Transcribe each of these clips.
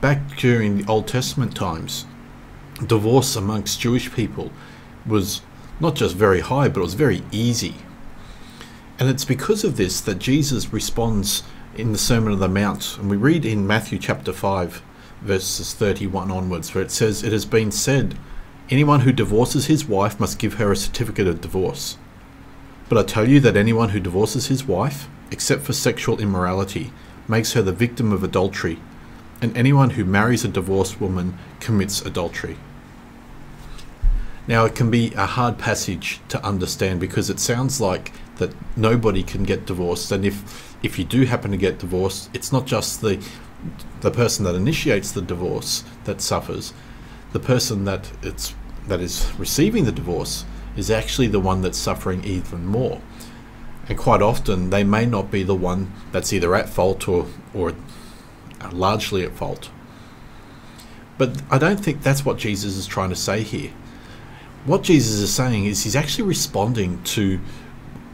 back during the Old Testament times, divorce amongst Jewish people was not just very high, but it was very easy. And it's because of this that Jesus responds in the Sermon on the Mount. And we read in Matthew chapter 5, verses 31 onwards, where it says, "It has been said, anyone who divorces his wife must give her a certificate of divorce. But I tell you that anyone who divorces his wife, except for sexual immorality, makes her the victim of adultery, and anyone who marries a divorced woman commits adultery." Now, it can be a hard passage to understand because it sounds like that nobody can get divorced, and if you do happen to get divorced, it's not just the person that initiates the divorce that suffers. The person that is receiving the divorce is actually the one that's suffering even more. And quite often they may not be the one that's either at fault or largely at fault. But I don't think that's what Jesus is trying to say here. What Jesus is saying is he's actually responding to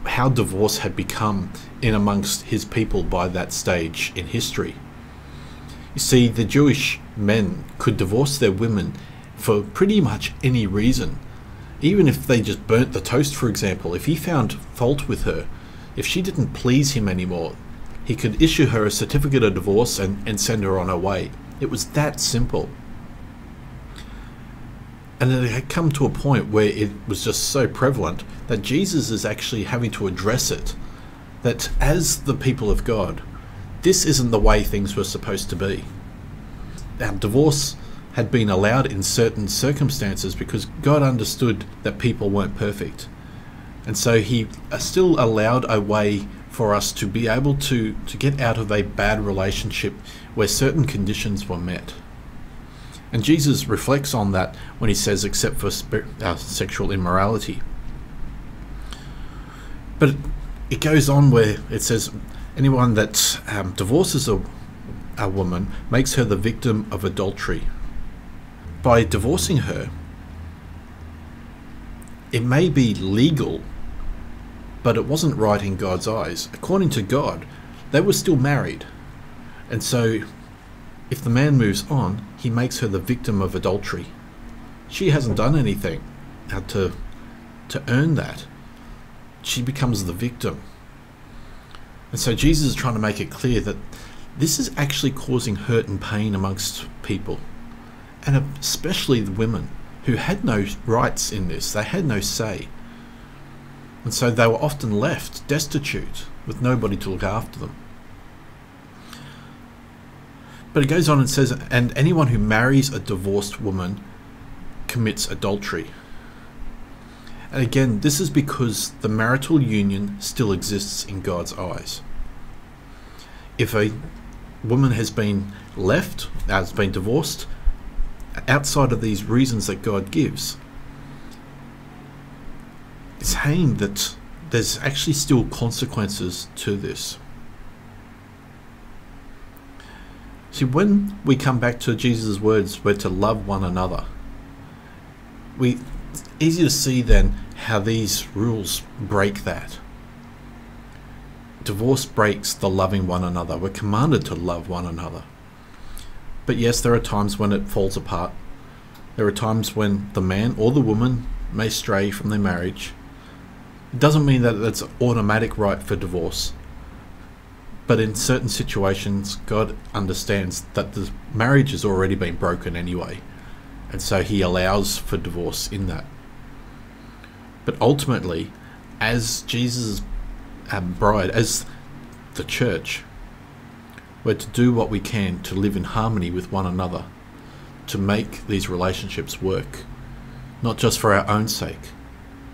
how divorce had become in amongst his people by that stage in history. You see, the Jewish men could divorce their women for pretty much any reason. Even if they just burnt the toast, for example, if he found fault with her, if she didn't please him anymore, he could issue her a certificate of divorce and send her on her way. It was that simple. And it had come to a point where it was just so prevalent that Jesus is actually having to address it. That as the people of God, this isn't the way things were supposed to be. Divorce had been allowed in certain circumstances because God understood that people weren't perfect. And so he still allowed a way for us to be able to get out of a bad relationship where certain conditions were met. And Jesus reflects on that when he says, except for sexual immorality. But it goes on where it says, anyone that divorces a woman makes her the victim of adultery. By divorcing her, it may be legal, but it wasn't right in God's eyes. According to God, they were still married. And so if the man moves on, he makes her the victim of adultery. She hasn't done anything to earn that. She becomes the victim. And so Jesus is trying to make it clear that this is actually causing hurt and pain amongst people, and especially the women who had no rights in this. They had no say. And so they were often left destitute with nobody to look after them. But it goes on and says, and anyone who marries a divorced woman commits adultery. And again, this is because the marital union still exists in God's eyes. If a woman has been divorced, outside of these reasons that God gives, it's saying that there's actually still consequences to this. See, when we come back to Jesus' words, we're to love one another. It's easy to see then how these rules break that. Divorce breaks the loving one another. We're commanded to love one another. But yes, there are times when it falls apart. There are times when the man or the woman may stray from their marriage. It doesn't mean that it's an automatic right for divorce. But in certain situations, God understands that the marriage has already been broken anyway. And so he allows for divorce in that. But ultimately, as Jesus' bride, as the church, we're to do what we can to live in harmony with one another, to make these relationships work, not just for our own sake,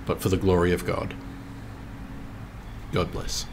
but for the glory of God. God bless.